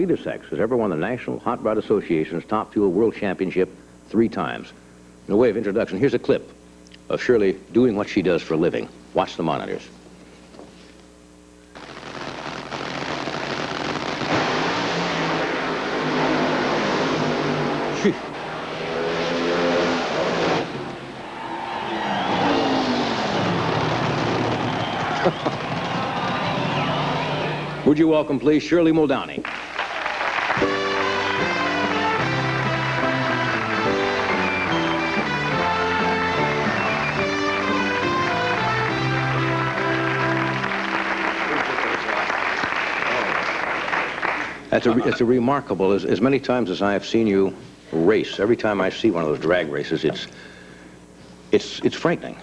of either sex has ever won the National Hot Rod Association's Top Fuel World Championship 3 times. In a way of introduction, here's a clip of Shirley doing what she does for a living. Watch the monitors. Would you welcome, please, Shirley Muldowney. It's a remarkable, as many times as I have seen you race, every time I see one of those drag races, it's frightening.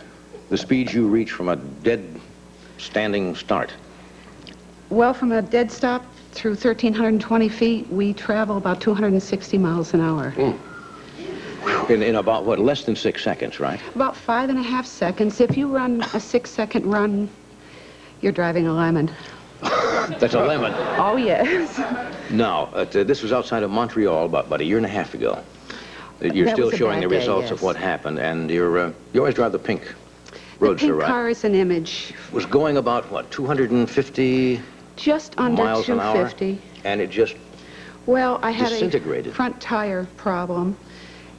The speeds you reach from a dead standing start. Well, from a dead stop through 1,320 feet, we travel about 260 miles an hour. In about, what, less than 6 seconds, right? About 5.5 seconds. If you run a 6-second run, you're driving a lemon. That's a lemon. Oh, yes. Now, this was outside of Montreal about a year and a half ago. You're still showing the results of what happened, and you always drive the pink Roadster, the pink right? car is an image. Was going about, what, 250 just under miles 250. An hour, and it just well, I had disintegrated. A front tire problem,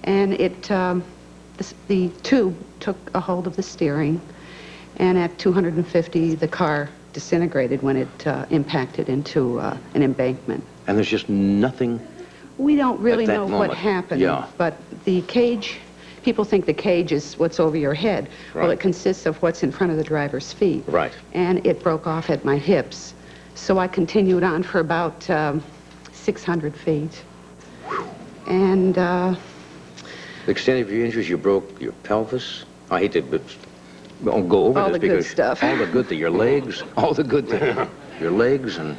and the tube took a hold of the steering, and at 250, the car disintegrated when it impacted into an embankment. And there's just nothing. We don't really at that know moment. what happened, yeah. But the cage, people think the cage is what's over your head. Right. Well, it consists of what's in front of the driver's feet. Right. And it broke off at my hips. So I continued on for about 600 feet. And the extent of your injuries, you broke your pelvis. I hate to go over all this the because good stuff. all the good thing, your legs, all the good thing, your legs and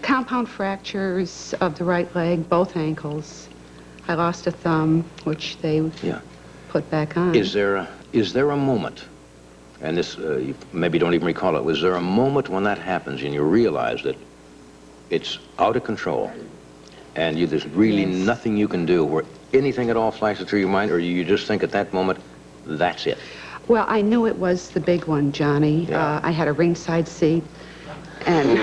compound fractures of the right leg, both ankles. I lost a thumb, which they put back on. Is there a moment, and this you maybe don't even recall it, was there a moment when that happens and you realize that it's out of control and there's really nothing you can do, where anything at all flashes through your mind, or you just think at that moment, that's it? Well, I knew it was the big one, Johnny. Yeah. I had a ringside seat, and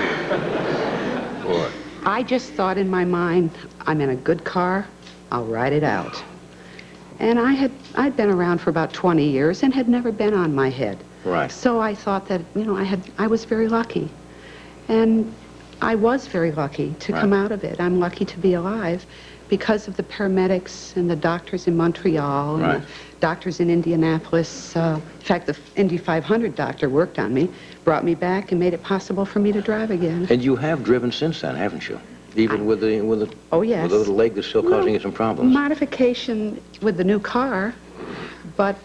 I just thought in my mind, I'm in a good car, I'll ride it out. And I'd been around for about 20 years and had never been on my head. Right. So I thought that, I was very lucky. And I was very lucky to come out of it. I'm lucky to be alive because of the paramedics and the doctors in Montreal and the doctors in Indianapolis. In fact, the Indy 500 doctor worked on me, brought me back, and made it possible for me to drive again. And you have driven since then, haven't you? Even with the yes. with the little leg that's still causing you some problems. Modification with the new car, but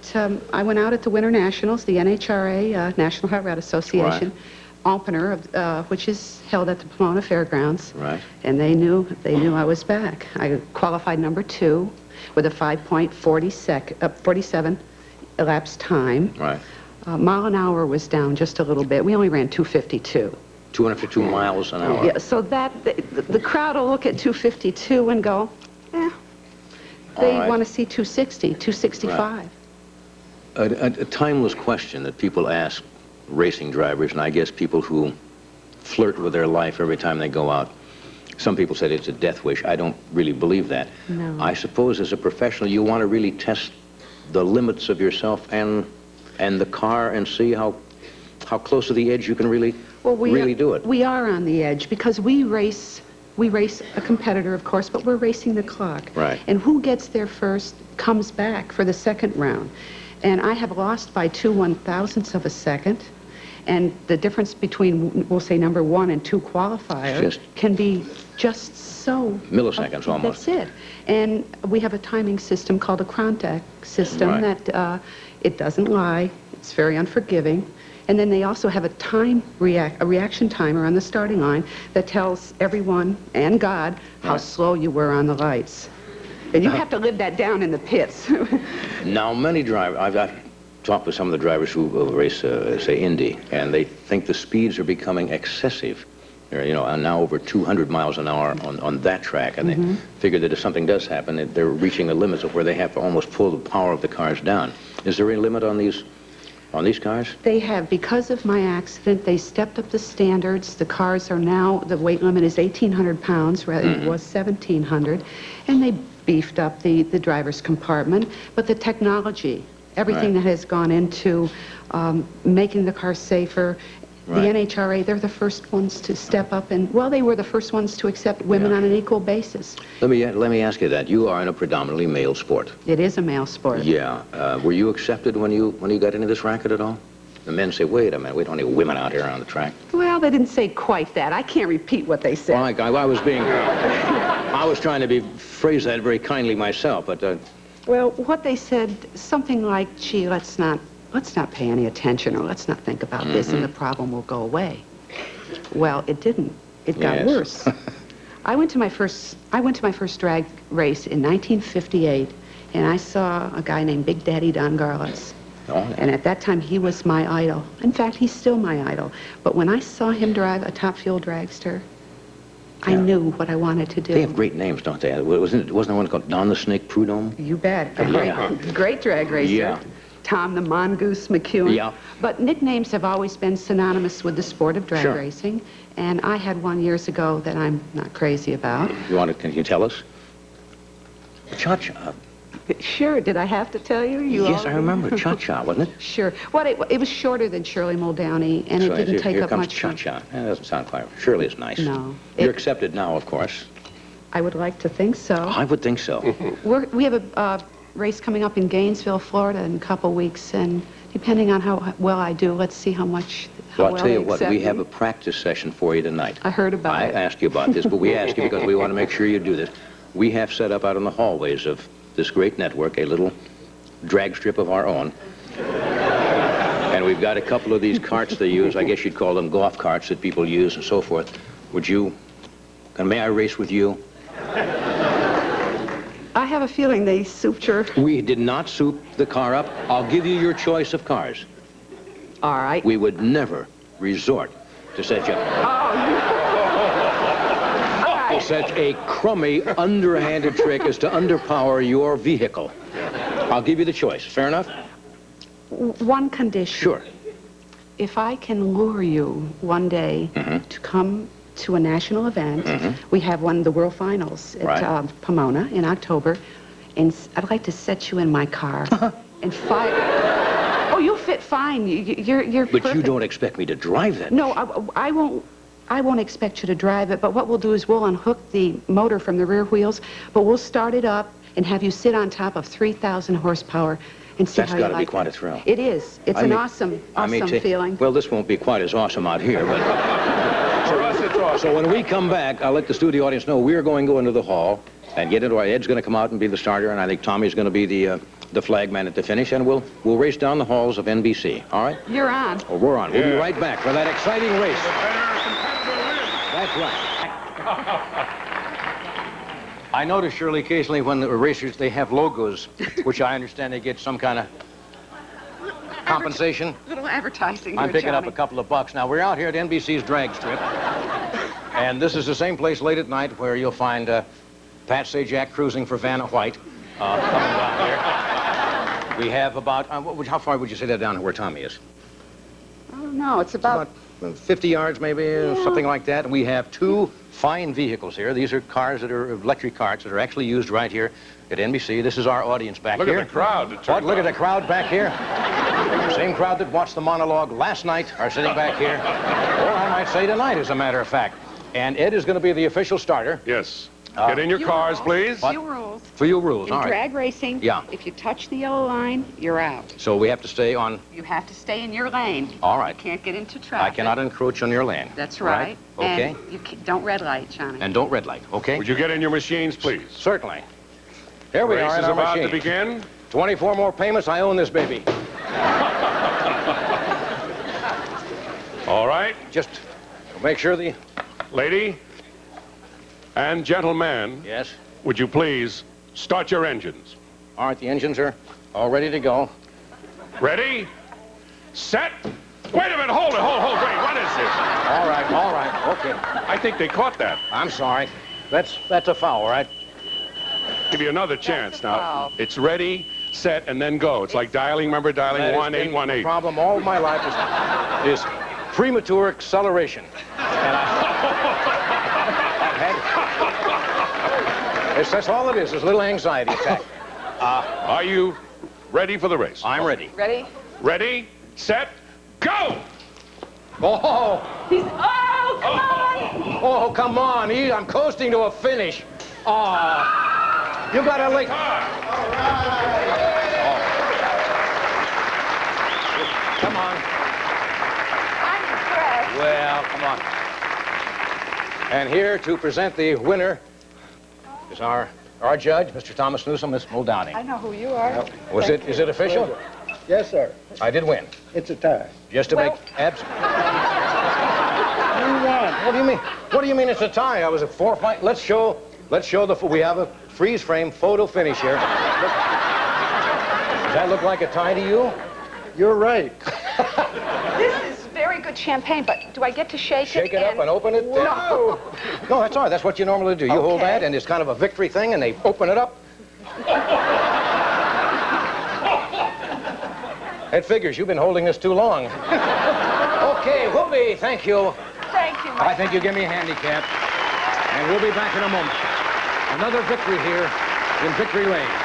I went out at the Winternationals, the NHRA, National Hot Rod Association, opener, which is held at the Pomona Fairgrounds. Right. And they knew I was back. I qualified number 2 with a 5.47 elapsed time. Right. Mile an hour was down just a little bit. We only ran 252. 252 miles an hour. Yeah, so that the crowd will look at 252 and go, they want to see 260, 265. Right. A timeless question that people ask racing drivers, and I guess people who flirt with their life every time they go out. Some people said it's a death wish. I don't really believe that. No. I suppose as a professional, you want to really test the limits of yourself and the car and see how close to the edge you can really do it. We are on the edge because we race a competitor, of course, but we're racing the clock. Right. And who gets there first comes back for the second round. And I have lost by 2 1,000ths of a second. And the difference between, we'll say, number 1 and 2 qualifiers can be just so... Milliseconds almost. That's it. And we have a timing system called a Crontac system that it doesn't lie. It's very unforgiving. And then they also have a reaction timer on the starting line that tells everyone and God how slow you were on the lights. And you have to live that down in the pits. Now, many drivers, I've talked with some of the drivers who race, say, Indy, and they think the speeds are becoming excessive. They're, you know, now over 200 miles an hour on that track, and they figure that if something does happen, they're reaching the limits of where they have to almost pull the power of the cars down. Is there any limit on these cars? They have. Because of my accident, they stepped up the standards. The cars are now, the weight limit is 1,800 pounds, rather it was 1,700, and they beefed up the driver's compartment. But the technology, everything that has gone into making the car safer. The NHRA, they're the first ones to step up, and, well, they were the first ones to accept women on an equal basis. Let me ask you that. You are in a predominantly male sport. It is a male sport. Yeah. Were you accepted when you got into this racket at all? The men say, wait a minute, we don't need women out here on the track. Well, they didn't say quite that. I can't repeat what they said. Well, I was trying to phrase that very kindly myself, but... Well, what they said, something like, gee, let's not pay any attention, or let's not think about this, and the problem will go away. Well, it didn't. It got worse. I went to my first drag race in 1958, and I saw a guy named Big Daddy Don Garlitz. Oh, yeah. And at that time, he was my idol. In fact, he's still my idol. But when I saw him drive a top fuel dragster, I knew what I wanted to do. They have great names, don't they? Wasn't there one called Don the Snake Prudhomme? You bet. Great drag racer. Yeah. Tom the Mongoose McEwen. Yeah. But nicknames have always been synonymous with the sport of drag racing. And I had one years ago that I'm not crazy about. Can you tell us? Cha-Cha. Sure. Did I have to tell you? Yes, I remember. Cha-Cha, wasn't it? Sure. Well, it was shorter than Shirley Muldowney, and it didn't take up much time. Cha-Cha. That doesn't sound quite... Shirley is nice. No. You're accepted now, of course. I would like to think so. I would think so. We have a race coming up in Gainesville, Florida in a couple weeks, and depending on how well I do, let's see how I'll tell you what, we have a practice session for you tonight. I heard about it. I asked you about this, but we asked you because we want to make sure you do this. We have set up out in the hallways of this great network a little drag strip of our own. And we've got a couple of these carts they use. I guess you'd call them golf carts that people use and so forth. May I race with you? I have a feeling they souped your... We did not soup the car up. I'll give you your choice of cars. All right. We would never resort to such a crummy, underhanded trick as to underpower your vehicle. I'll give you the choice. Fair enough? One condition. Sure. If I can lure you one day to come to a national event, we have the World Finals at Pomona in October, and I'd like to set you in my car and fire. Oh, you'll fit fine. You're But perfect. you don't expect me to drive that. No, I won't. I won't expect you to drive it, but what we'll do is we'll unhook the motor from the rear wheels, but we'll start it up and have you sit on top of 3,000 horsepower and see how you like it. That's got to be quite a thrill. It is. It's an awesome feeling. Well, this won't be quite as awesome out here, but... For us, it's awesome. So when we come back, I'll let the studio audience know we're going to go into the hall and get into our... Ed's going to come out and be the starter, and I think Tommy's going to be the flag man at the finish, and we'll race down the halls of NBC. All right? You're on. Oh, we're on. We'll be right back for that exciting race. That's right. I notice, Shirley, occasionally when the racers, they have logos, which I understand they get some kind of compensation. Little advertising. I'm picking up a couple of bucks. Now, we're out here at NBC's drag strip, and this is the same place late at night where you'll find Pat Sajak cruising for Vanna White coming down here. We have about, how far would you say that down to where Tommy is? I don't know. It's about 50 yards, maybe, something like that. And we have two fine vehicles here. These are cars that are electric carts that are actually used right here at NBC. This is our audience back here. Look at the crowd. Look at the crowd back here. Same crowd that watched the monologue last night are sitting back here. Or I might say tonight, as a matter of fact. And Ed is going to be the official starter. Yes. Get in your cars, please. few rules. Few rules, In all right. drag racing, if you touch the yellow line, you're out. So we have to stay on... You have to stay in your lane. All right. You can't get into traffic. I cannot encroach on your lane. That's right. Okay. And you don't red light, Johnny. And don't red light, okay? Would you get in your machines, please? Certainly. Here we Race are in is our about machine. to begin. 24 more payments, I own this baby. All right. Just make sure the... Lady and gentlemen, Yes. would you please start your engines? All right, the engines are all ready to go. Ready, set, Wait a minute, hold it, hold, wait, what is this? All right, okay. I think they caught that. I'm sorry. That's a foul, all right? Give you another chance now. foul. It's ready, set, and then go. It's like dialing, remember dialing That has 1818. been the problem all my life is premature acceleration. And that's all it is a little anxiety attack. Are you ready for the race? I'm ready. Ready? Ready, set, go! Oh, He's, oh, come on! oh, come on. I'm coasting to a finish. Oh, you got to link. Come on. I'm impressed. Well, come on. And here to present the winner is our judge, Mr. Thomas Newsom, Miss Muldowney. I know who you are. Is it official? Yes, sir. I did win. It's a tie. Just to Well- make abs. You won. What do you mean? What do you mean it's a tie? I was at 4-5. Let's show we have a freeze frame photo finish here. Look. Does that look like a tie to you? You're right. This is very good champagne, but do I get to shake it? Shake it up and open it. No. No, that's all right. That's what you normally do. You hold Okay. that, and it's kind of a victory thing, and they open it up. It figures you've been holding this too long. Okay, Whoopi, thank you. Thank you. I think you give me a handicap. And we'll be back in a moment. Another victory here in Victory Lane.